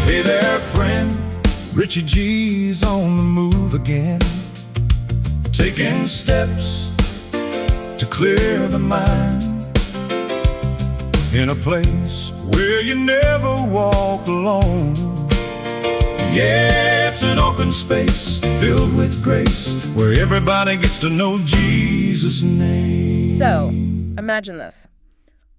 Hey there, friend. Richie G's on the move again, taking steps to clear the mind in a place where you never walk alone. Yeah, it's an open space filled with grace where everybody gets to know Jesus' name. So, imagine this.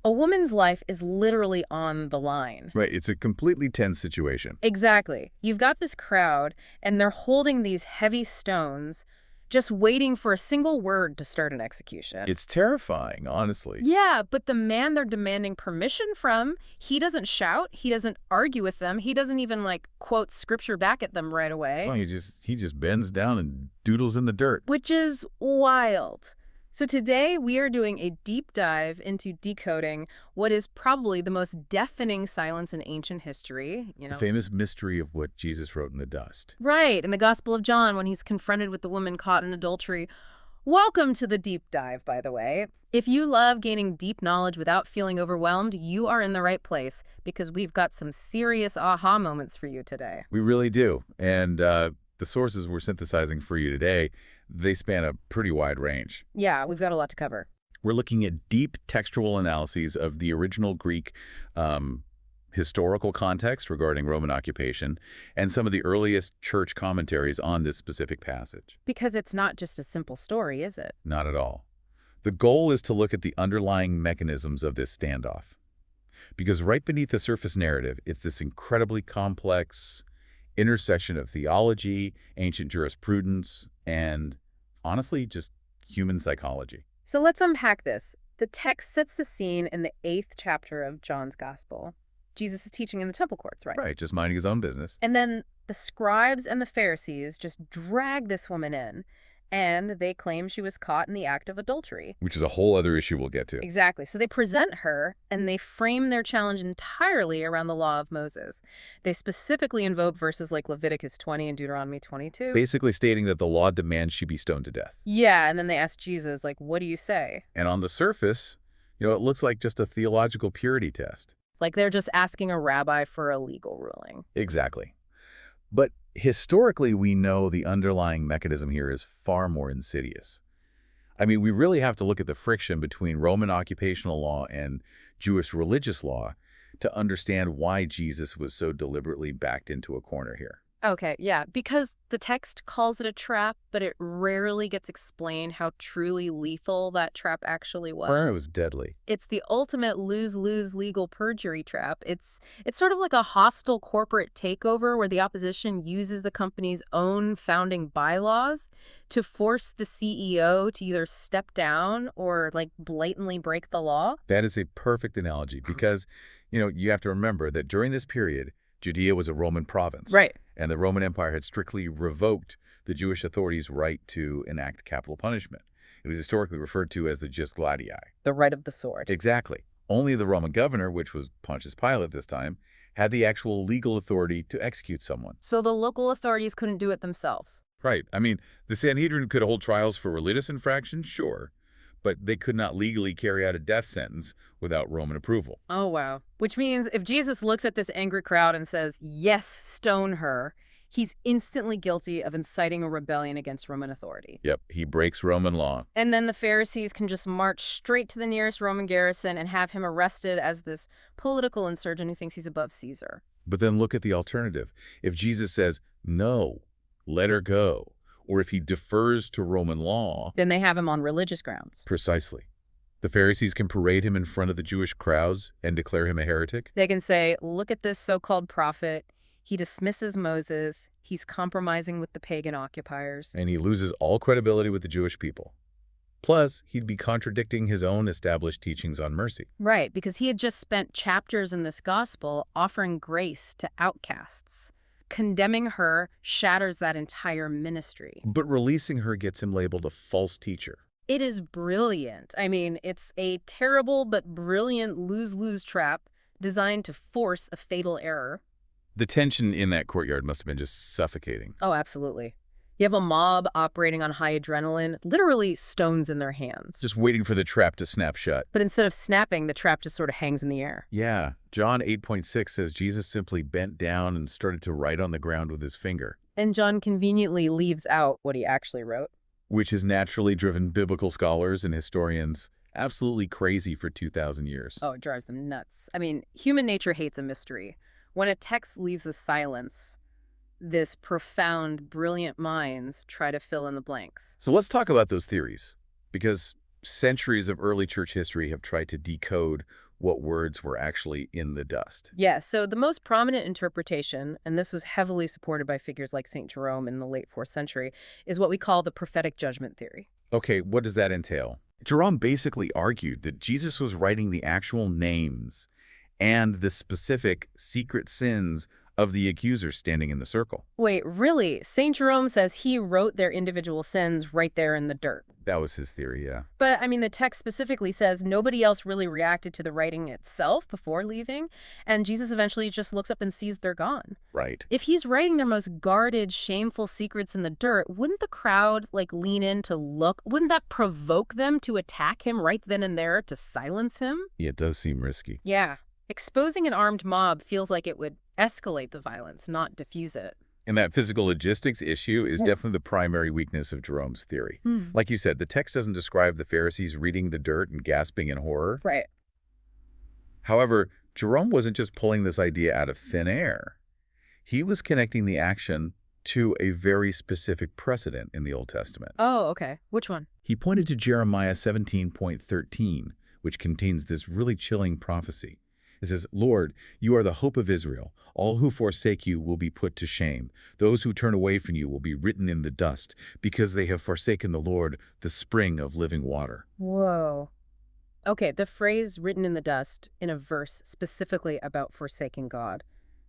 A woman's life is literally on the line. Right, it's a completely tense situation. Exactly. You've got this crowd, and they're holding these heavy stones, just waiting for a single word to start an execution. It's terrifying, honestly. Yeah, but the man they're demanding permission from, he doesn't shout, he doesn't argue with them, he doesn't even, quote scripture back at them right away. Well, he just bends down and doodles in the dirt. Which is wild. So today we are doing a deep dive into decoding what is probably the most deafening silence in ancient history. The famous mystery of what Jesus wrote in the dust. Right, in the Gospel of John when he's confronted with the woman caught in adultery. Welcome to the deep dive, by the way. If you love gaining deep knowledge without feeling overwhelmed, you are in the right place because we've got some serious aha moments for you today. We really do. And the sources we're synthesizing for you today, they span a pretty wide range. Yeah, we've got a lot to cover. We're looking at deep textual analyses of the original Greek historical context regarding Roman occupation and some of the earliest church commentaries on this specific passage. Because it's not just a simple story, is it? Not at all. The goal is to look at the underlying mechanisms of this standoff. Because right beneath the surface narrative, it's this incredibly complex intersection of theology, ancient jurisprudence, and honestly, just human psychology. So let's unpack this. The text sets the scene in the 8th chapter of John's Gospel. Jesus is teaching in the temple courts, right? Right, just minding his own business. And then the scribes and the Pharisees just drag this woman in, and they claim she was caught in the act of adultery. Which is a whole other issue we'll get to. Exactly. So they present her, and they frame their challenge entirely around the law of Moses. They specifically invoke verses like Leviticus 20 and Deuteronomy 22. Basically stating that the law demands she be stoned to death. Yeah, and then they ask Jesus, what do you say? And on the surface, it looks like just a theological purity test. Like they're just asking a rabbi for a legal ruling. Exactly. But historically, we know the underlying mechanism here is far more insidious. I mean, we really have to look at the friction between Roman occupational law and Jewish religious law to understand why Jesus was so deliberately backed into a corner here. Okay, yeah, because the text calls it a trap, but it rarely gets explained how truly lethal that trap actually was. It was deadly. It's the ultimate lose-lose legal perjury trap. It's sort of like a hostile corporate takeover where the opposition uses the company's own founding bylaws to force the CEO to either step down or blatantly break the law. That is a perfect analogy because, you have to remember that during this period, Judea was a Roman province. Right. And the Roman Empire had strictly revoked the Jewish authorities' right to enact capital punishment. It was historically referred to as the jus gladii. The right of the sword. Exactly. Only the Roman governor, which was Pontius Pilate this time, had the actual legal authority to execute someone. So the local authorities couldn't do it themselves. Right. I mean, the Sanhedrin could hold trials for religious infractions, sure, but they could not legally carry out a death sentence without Roman approval. Oh, wow. Which means if Jesus looks at this angry crowd and says, yes, stone her, he's instantly guilty of inciting a rebellion against Roman authority. Yep, he breaks Roman law. And then the Pharisees can just march straight to the nearest Roman garrison and have him arrested as this political insurgent who thinks he's above Caesar. But then look at the alternative. If Jesus says, no, let her go, or if he defers to Roman law, then they have him on religious grounds. Precisely. The Pharisees can parade him in front of the Jewish crowds and declare him a heretic. They can say, look at this so-called prophet. He dismisses Moses. He's compromising with the pagan occupiers. And he loses all credibility with the Jewish people. Plus, he'd be contradicting his own established teachings on mercy. Right, because he had just spent chapters in this gospel offering grace to outcasts. Condemning her shatters that entire ministry. But releasing her gets him labeled a false teacher. It is brilliant. I mean, it's a terrible but brilliant lose-lose trap designed to force a fatal error. The tension in that courtyard must have been just suffocating. Oh, absolutely. You have a mob operating on high adrenaline, literally stones in their hands. Just waiting for the trap to snap shut. But instead of snapping, the trap just sort of hangs in the air. Yeah, John 8:6 says Jesus simply bent down and started to write on the ground with his finger, And John conveniently leaves out what he actually wrote. which has naturally driven biblical scholars and historians absolutely crazy for 2,000 years. Oh, it drives them nuts. I mean, human nature hates a mystery. When a text leaves a silence, this profound, brilliant minds try to fill in the blanks. So let's talk about those theories, because centuries of early church history have tried to decode what words were actually in the dust. Yeah, so the most prominent interpretation, and this was heavily supported by figures like St. Jerome in the late 4th century, is what we call the prophetic judgment theory. Okay, what does that entail? Jerome basically argued that Jesus was writing the actual names and the specific secret sins of the accusers standing in the circle. Wait, really? St. Jerome says he wrote their individual sins right there in the dirt. That was his theory, yeah. But, I mean, the text specifically says nobody else really reacted to the writing itself before leaving, and Jesus eventually just looks up and sees they're gone. Right. If he's writing their most guarded, shameful secrets in the dirt, wouldn't the crowd, lean in to look? Wouldn't that provoke them to attack him right then and there to silence him? Yeah, it does seem risky. Yeah. Exposing an armed mob feels like it would escalate the violence, not diffuse it. And that physical logistics issue is definitely the primary weakness of Jerome's theory. Like you said, the text doesn't describe the Pharisees reading the dirt and gasping in horror. Right. However, Jerome wasn't just pulling this idea out of thin air. He was connecting the action to a very specific precedent in the Old Testament. Oh, okay. Which one? He pointed to Jeremiah 17:13, which contains this really chilling prophecy. It says, "Lord, you are the hope of Israel. All who forsake you will be put to shame. Those who turn away from you will be written in the dust, because they have forsaken the Lord, the spring of living water." Whoa. Okay, the phrase written in the dust in a verse specifically about forsaking God,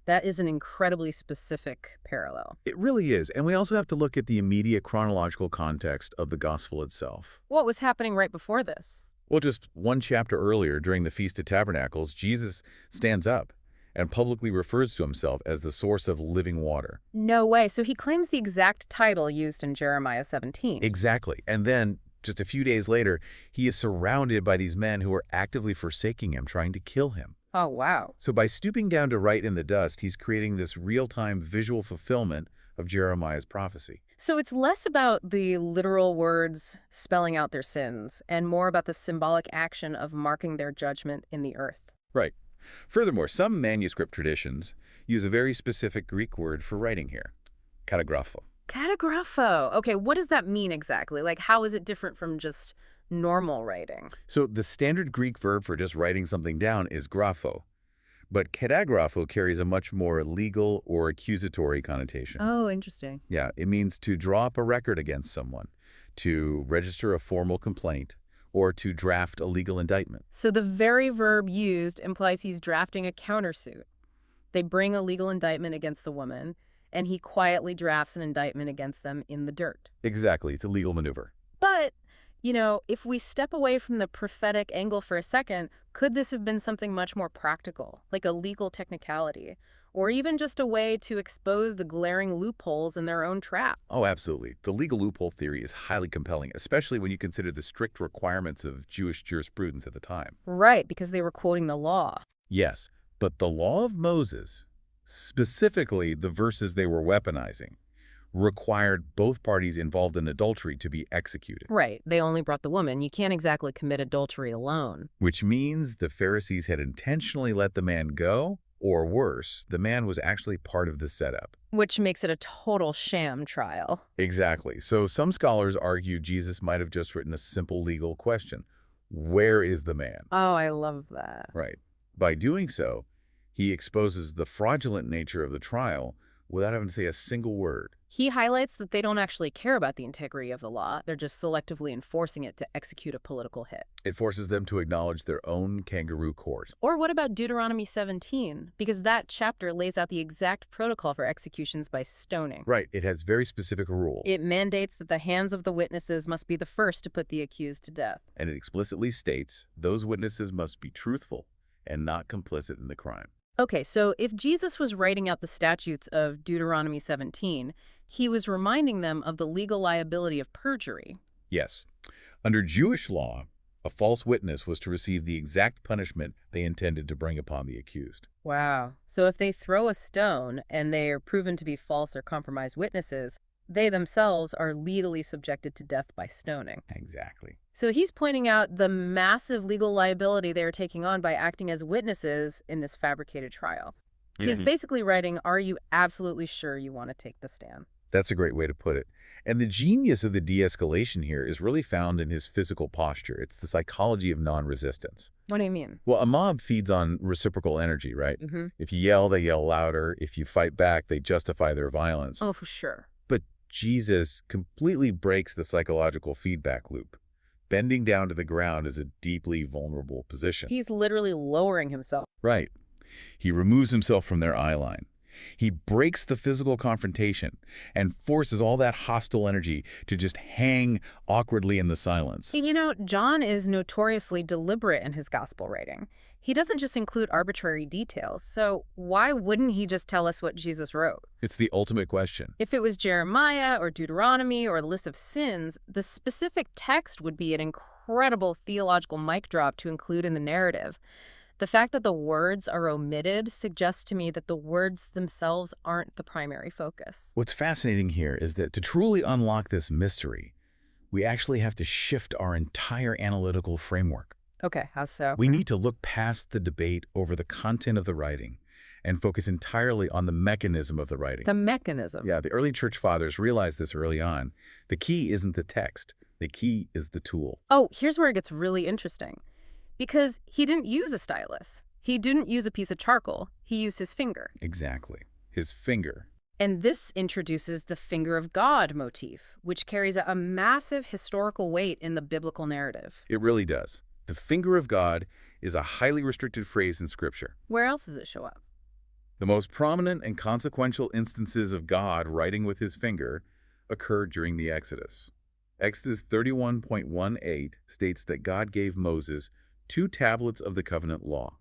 that is an incredibly specific parallel. It really is, and we also have to look at the immediate chronological context of the gospel itself. What was happening right before this? Well, just one chapter earlier, during the Feast of Tabernacles, Jesus stands up and publicly refers to himself as the source of living water. No way. So he claims the exact title used in Jeremiah 17. Exactly. And then, just a few days later, he is surrounded by these men who are actively forsaking him, trying to kill him. Oh, wow. So by stooping down to write in the dust, he's creating this real-time visual fulfillment of Jeremiah's prophecy. So it's less about the literal words spelling out their sins and more about the symbolic action of marking their judgment in the earth. Right. Furthermore, some manuscript traditions use a very specific Greek word for writing here, katagrapho. Katagrapho. Okay, what does that mean exactly? How is it different from just normal writing? So the standard Greek verb for just writing something down is grapho, but katagrapho carries a much more legal or accusatory connotation. Oh, interesting. Yeah, it means to draw up a record against someone, to register a formal complaint, or to draft a legal indictment. So the very verb used implies he's drafting a countersuit. They bring a legal indictment against the woman, and he quietly drafts an indictment against them in the dirt. Exactly, it's a legal maneuver. But, if we step away from the prophetic angle for a second, could this have been something much more practical, like a legal technicality, or even just a way to expose the glaring loopholes in their own trap? Oh, absolutely. The legal loophole theory is highly compelling, especially when you consider the strict requirements of Jewish jurisprudence at the time. Right, because they were quoting the law. Yes, but the law of Moses, specifically the verses they were weaponizing, required both parties involved in adultery to be executed. Right, they only brought the woman. You can't exactly commit adultery alone. Which means the Pharisees had intentionally let the man go, or worse, the man was actually part of the setup. Which makes it a total sham trial. Exactly. So some scholars argue Jesus might have just written a simple legal question. Where is the man? Oh, I love that. Right. By doing so, he exposes the fraudulent nature of the trial without having to say a single word. He highlights that they don't actually care about the integrity of the law. They're just selectively enforcing it to execute a political hit. It forces them to acknowledge their own kangaroo court. Or what about Deuteronomy 17? Because that chapter lays out the exact protocol for executions by stoning. Right. It has very specific rules. It mandates that the hands of the witnesses must be the first to put the accused to death. And it explicitly states those witnesses must be truthful and not complicit in the crime. Okay, so if Jesus was writing out the statutes of Deuteronomy 17, He was reminding them of the legal liability of perjury. Yes. Under Jewish law, a false witness was to receive the exact punishment they intended to bring upon the accused. Wow. So if they throw a stone and they are proven to be false or compromised witnesses, they themselves are legally subjected to death by stoning. Exactly. So he's pointing out the massive legal liability they are taking on by acting as witnesses in this fabricated trial. He's basically writing, are you absolutely sure you want to take the stand? That's a great way to put it. And the genius of the de-escalation here is really found in his physical posture. It's the psychology of non-resistance. What do you mean? Well, a mob feeds on reciprocal energy, right? If you yell, they yell louder. If you fight back, they justify their violence. Oh, for sure. But Jesus completely breaks the psychological feedback loop. Bending down to the ground is a deeply vulnerable position. He's literally lowering himself. Right. He removes himself from their eye line. He breaks the physical confrontation and forces all that hostile energy to just hang awkwardly in the silence. You know, John is notoriously deliberate in his gospel writing. He doesn't just include arbitrary details, so why wouldn't he just tell us what Jesus wrote? It's the ultimate question. If it was Jeremiah or Deuteronomy or the list of sins, the specific text would be an incredible theological mic drop to include in the narrative. The fact that the words are omitted suggests to me that the words themselves aren't the primary focus. What's fascinating here is that to truly unlock this mystery, we actually have to shift our entire analytical framework. Okay, how so? We need to look past the debate over the content of the writing and focus entirely on the mechanism of the writing. The mechanism. Yeah, the early church fathers realized this early on. The key isn't the text. The key is the tool. Oh, here's where it gets really interesting. Because he didn't use a stylus. He didn't use a piece of charcoal. He used his finger. Exactly. His finger. And this introduces the finger of God motif, which carries a massive historical weight in the biblical narrative. It really does. The finger of God is a highly restricted phrase in Scripture. Where else does it show up? The most prominent and consequential instances of God writing with his finger occurred during the Exodus. Exodus 31.18 states that God gave Moses 2 tablets of the covenant law,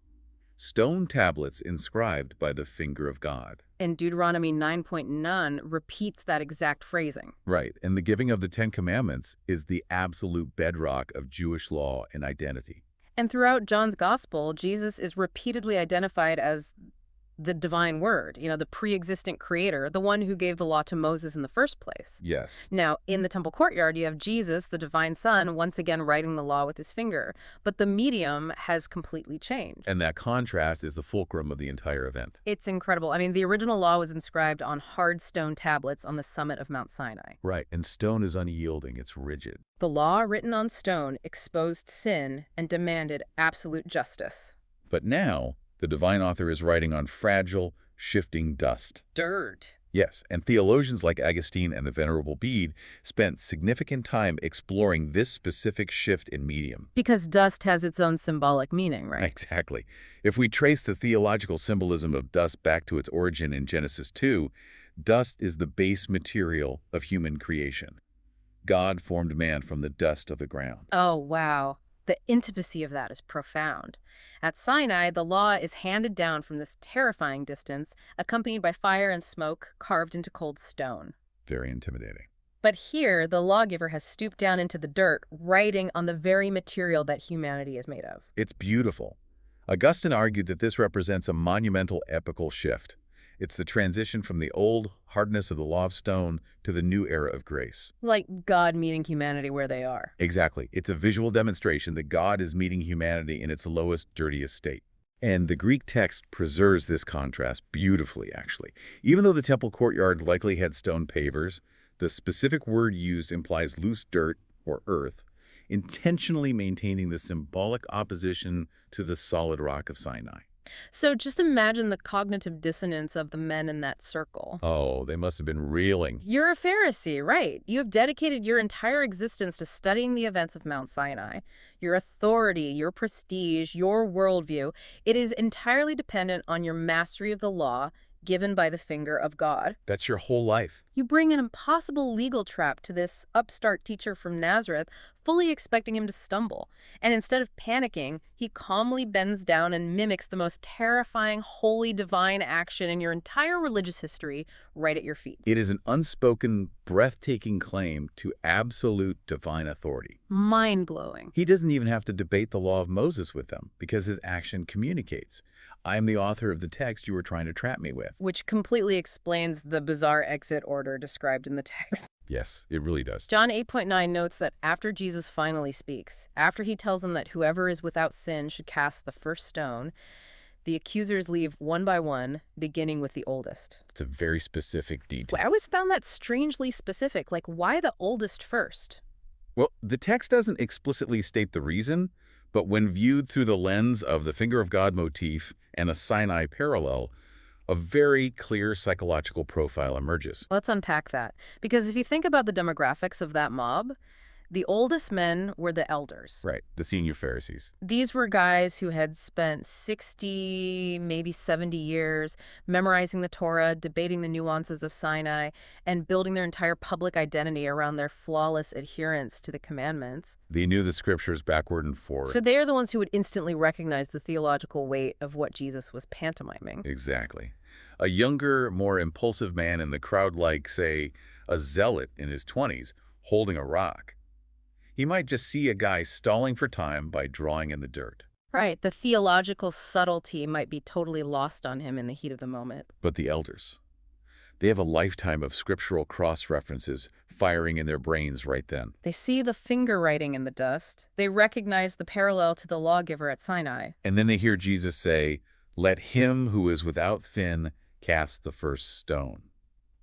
stone tablets inscribed by the finger of God. And Deuteronomy 9.9 repeats that exact phrasing. Right, and the giving of the 10 Commandments is the absolute bedrock of Jewish law and identity. And throughout John's gospel, Jesus is repeatedly identified as the divine word, the pre-existent creator, the one who gave the law to Moses in the first place. Yes. Now, in the temple courtyard, you have Jesus, the divine son, once again writing the law with his finger. But the medium has completely changed. And that contrast is the fulcrum of the entire event. It's incredible. I mean, the original law was inscribed on hard stone tablets on the summit of Mount Sinai. Right, and stone is unyielding, it's rigid. The law written on stone exposed sin and demanded absolute justice. But now, the divine author is writing on fragile, shifting dust. Dirt. Yes, and theologians like Augustine and the Venerable Bede spent significant time exploring this specific shift in medium. Because dust has its own symbolic meaning, right? Exactly. If we trace the theological symbolism of dust back to its origin in Genesis 2, dust is the base material of human creation. God formed man from the dust of the ground. Oh, wow. The intimacy of that is profound. At Sinai, the law is handed down from this terrifying distance, accompanied by fire and smoke carved into cold stone. Very intimidating. But here, the lawgiver has stooped down into the dirt, writing on the very material that humanity is made of. It's beautiful. Augustine argued that this represents a monumental epical shift. It's the transition from the old hardness of the law of stone to the new era of grace. Like God meeting humanity where they are. Exactly. It's a visual demonstration that God is meeting humanity in its lowest, dirtiest state. And the Greek text preserves this contrast beautifully, actually. Even though the temple courtyard likely had stone pavers, the specific word used implies loose dirt or earth, intentionally maintaining the symbolic opposition to the solid rock of Sinai. So just imagine the cognitive dissonance of the men in that circle. Oh, they must have been reeling. You're a Pharisee, right? You have dedicated your entire existence to studying the events of Mount Sinai. Your authority, your prestige, your worldview, it is entirely dependent on your mastery of the law given by the finger of God. That's your whole life. You bring an impossible legal trap to this upstart teacher from Nazareth, fully expecting him to stumble. And instead of panicking, he calmly bends down and mimics the most terrifying, holy, divine action in your entire religious history right at your feet. It is an unspoken, breathtaking claim to absolute divine authority. Mind-blowing. He doesn't even have to debate the law of Moses with them because his action communicates. I am the author of the text you were trying to trap me with. Which completely explains the bizarre exit order described in the text. Yes, it really does. John 8.9 notes that after Jesus finally speaks, after he tells them that whoever is without sin should cast the first stone, the accusers leave one by one, beginning with the oldest. It's a very specific detail. I always found that strangely specific. Like, why the oldest first? Well, the text doesn't explicitly state the reason, but when viewed through the lens of the finger of God motif and a Sinai parallel, a very clear psychological profile emerges. Let's unpack that. Because if you think about the demographics of that mob, the oldest men were the elders. Right, the senior Pharisees. These were guys who had spent 60, maybe 70 years memorizing the Torah, debating the nuances of Sinai, and building their entire public identity around their flawless adherence to the commandments. They knew the scriptures backward and forward. So they are the ones who would instantly recognize the theological weight of what Jesus was pantomiming. Exactly. A younger, more impulsive man in the crowd like, say, a zealot in his 20s holding a rock. He might just see a guy stalling for time by drawing in the dirt. Right. The theological subtlety might be totally lost on him in the heat of the moment. But the elders, they have a lifetime of scriptural cross-references firing in their brains right then. They see the finger writing in the dust. They recognize the parallel to the lawgiver at Sinai. And then they hear Jesus say, "Let him who is without sin cast the first stone."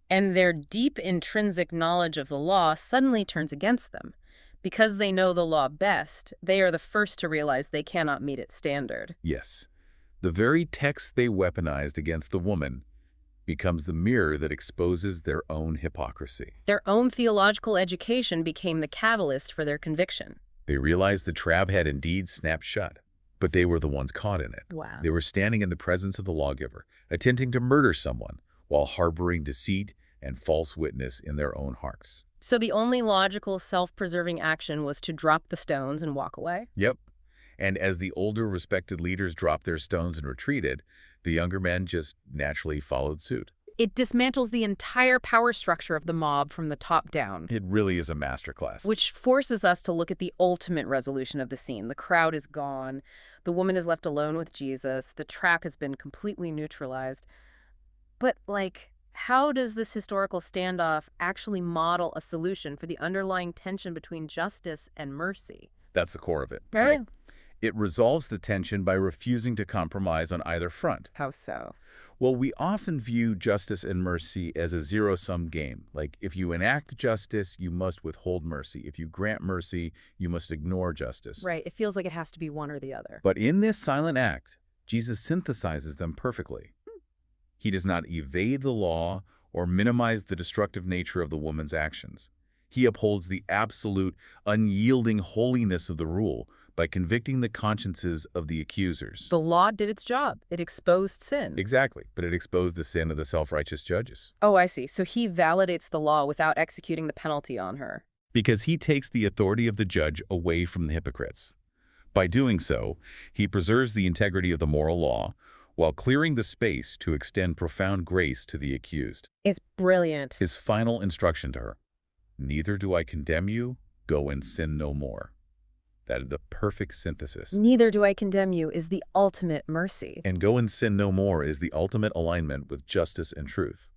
And their deep intrinsic knowledge of the law suddenly turns against them. Because they know the law best, they are the first to realize they cannot meet its standard. Yes, the very text they weaponized against the woman becomes the mirror that exposes their own hypocrisy. Their own theological education became the catalyst for their conviction. They realized the trap had indeed snapped shut, but they were the ones caught in it. Wow. They were standing in the presence of the lawgiver, attempting to murder someone while harboring deceit and false witness in their own hearts. So the only logical, self-preserving action was to drop the stones and walk away? Yep. And as the older, respected leaders dropped their stones and retreated, the younger men just naturally followed suit. It dismantles the entire power structure of the mob from the top down. It really is a masterclass. Which forces us to look at the ultimate resolution of the scene. The crowd is gone. The woman is left alone with Jesus. The trap has been completely neutralized. But, how does this historical standoff actually model a solution for the underlying tension between justice and mercy? That's the core of it. Right. It resolves the tension by refusing to compromise on either front. How so? Well, we often view justice and mercy as a zero-sum game. Like, if you enact justice, you must withhold mercy. If you grant mercy, you must ignore justice. Right. It feels like it has to be one or the other. But in this silent act, Jesus synthesizes them perfectly. He does not evade the law or minimize the destructive nature of the woman's actions. He upholds the absolute, unyielding holiness of the rule by convicting the consciences of the accusers. The law did its job. It exposed sin. Exactly, but it exposed the sin of the self-righteous judges. Oh, I see. So he validates the law without executing the penalty on her. Because he takes the authority of the judge away from the hypocrites. By doing so, he preserves the integrity of the moral law, while clearing the space to extend profound grace to the accused. It's brilliant. His final instruction to her, "Neither do I condemn you, go and sin no more." That is the perfect synthesis. Neither do I condemn you is the ultimate mercy. And go and sin no more is the ultimate alignment with justice and truth.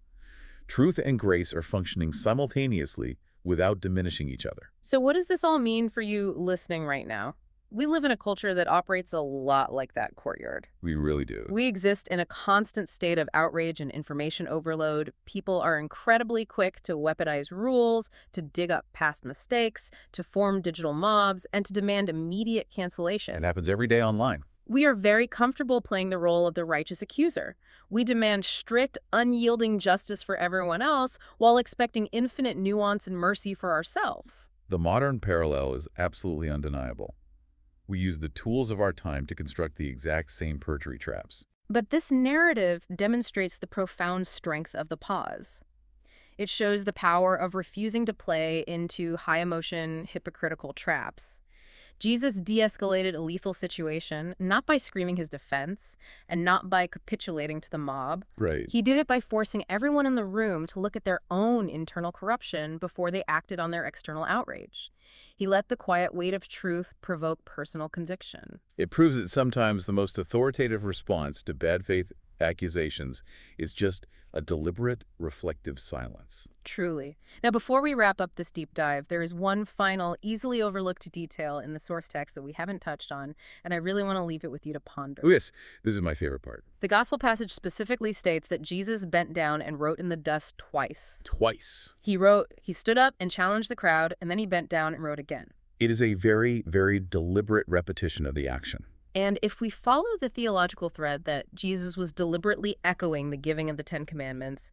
Truth and grace are functioning simultaneously without diminishing each other. So what does this all mean for you listening right now? We live in a culture that operates a lot like that courtyard. We really do. We exist in a constant state of outrage and information overload. People are incredibly quick to weaponize rules, to dig up past mistakes, to form digital mobs, and to demand immediate cancellation. It happens every day online. We are very comfortable playing the role of the righteous accuser. We demand strict, unyielding justice for everyone else while expecting infinite nuance and mercy for ourselves. The modern parallel is absolutely undeniable. We use the tools of our time to construct the exact same perjury traps. But this narrative demonstrates the profound strength of the pause. It shows the power of refusing to play into high-emotion, hypocritical traps. Jesus de-escalated a lethal situation not by screaming his defense and not by capitulating to the mob. Right. He did it by forcing everyone in the room to look at their own internal corruption before they acted on their external outrage. He let the quiet weight of truth provoke personal conviction. It proves that sometimes the most authoritative response to bad faith accusations is just a deliberate, reflective silence. Truly. Now, before we wrap up this deep dive, there is one final, easily overlooked detail in the source text that we haven't touched on, and I really want to leave it with you to ponder. Oh, yes. This is my favorite part. The gospel passage specifically states that Jesus bent down and wrote in the dust twice. Twice. He stood up and challenged the crowd, and then he bent down and wrote again. It is a very, very deliberate repetition of the action. And if we follow the theological thread that Jesus was deliberately echoing the giving of the Ten Commandments,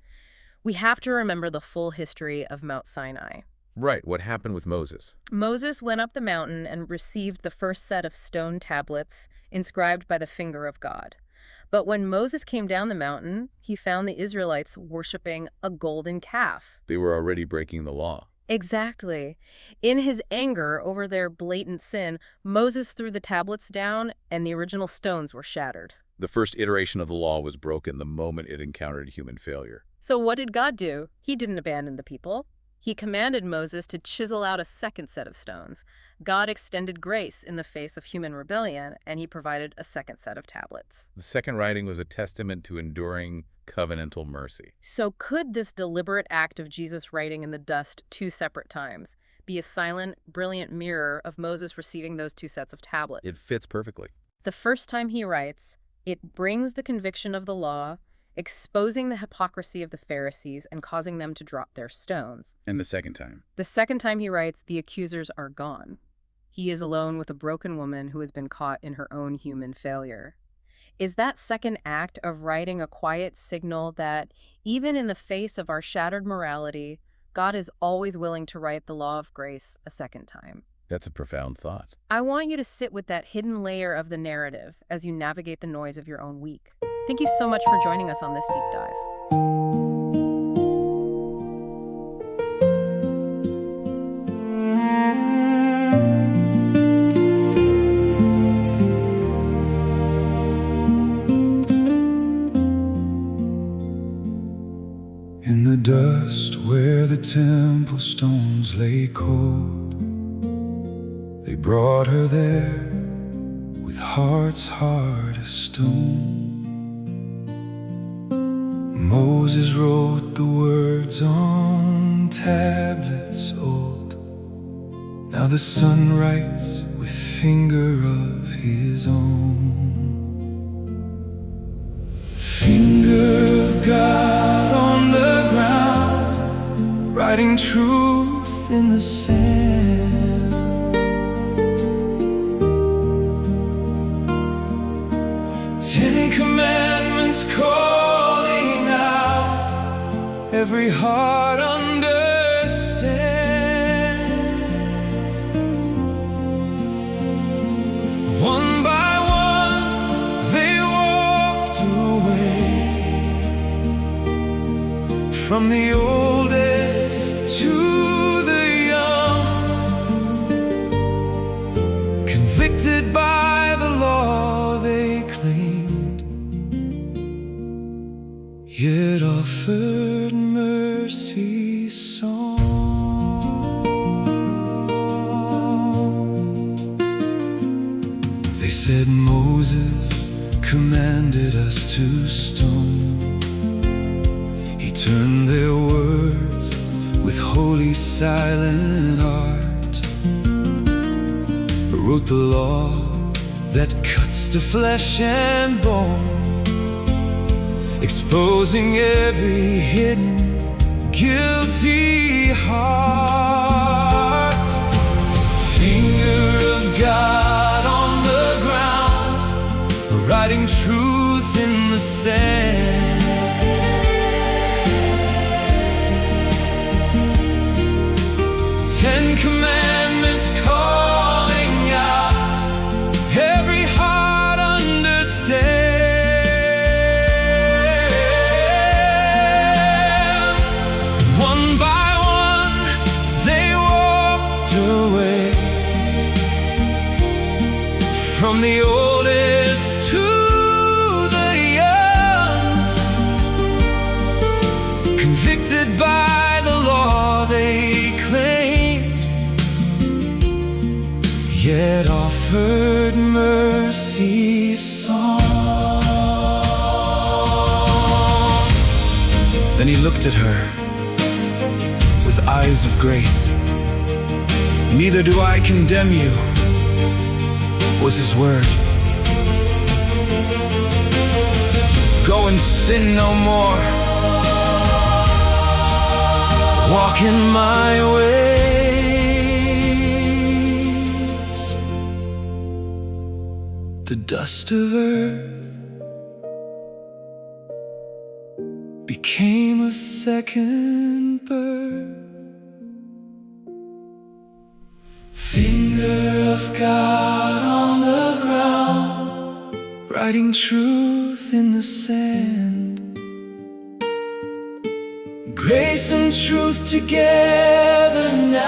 we have to remember the full history of Mount Sinai. Right. What happened with Moses? Moses went up the mountain and received the first set of stone tablets inscribed by the finger of God. But when Moses came down the mountain, he found the Israelites worshiping a golden calf. They were already breaking the law. Exactly. In his anger over their blatant sin, Moses threw the tablets down and the original stones were shattered. The first iteration of the law was broken the moment it encountered human failure. So what did God do? He didn't abandon the people. He commanded Moses to chisel out a second set of stones. God extended grace in the face of human rebellion, and he provided a second set of tablets. The second writing was a testament to enduring covenantal mercy. So could this deliberate act of Jesus writing in the dust 2 separate times be a silent, brilliant mirror of Moses receiving those 2 sets of tablets? It fits perfectly. The first time he writes, it brings the conviction of the law, exposing the hypocrisy of the Pharisees and causing them to drop their stones. And the second time? The second time he writes, the accusers are gone. He is alone with a broken woman who has been caught in her own human failure. Is that second act of writing a quiet signal that, even in the face of our shattered morality, God is always willing to write the law of grace a second time? That's a profound thought. I want you to sit with that hidden layer of the narrative as you navigate the noise of your own week. Thank you so much for joining us on this deep dive. In the dust where the temple stones lay cold, they brought her there with hearts hard as stone. Moses wrote the words on tablets old. Now the Son writes with finger of his own. Finger of God on the ground, writing truth in the sand. 10 commandments calling out, every heart understands. One by one they walked away, from the oldest to the young, convicted by the law they claimed, yet offered mercy's song. They said Moses commanded us to stone. He turned their words with holy silent art, wrote the law that cuts to flesh and bone, exposing every hidden, guilty heart. Finger of God on the ground, writing truth in the sand. 10 commandments calling out, every heart understands. One from the oldest to the young, convicted by the law they claimed, yet offered mercy's song. Then he looked at her with eyes of grace. Neither do I condemn you, was his word. Go and sin no more. Walk in my ways. The dust of earth became a second birth. Finger of God on the ground, writing truth in the sand. Grace and truth together now.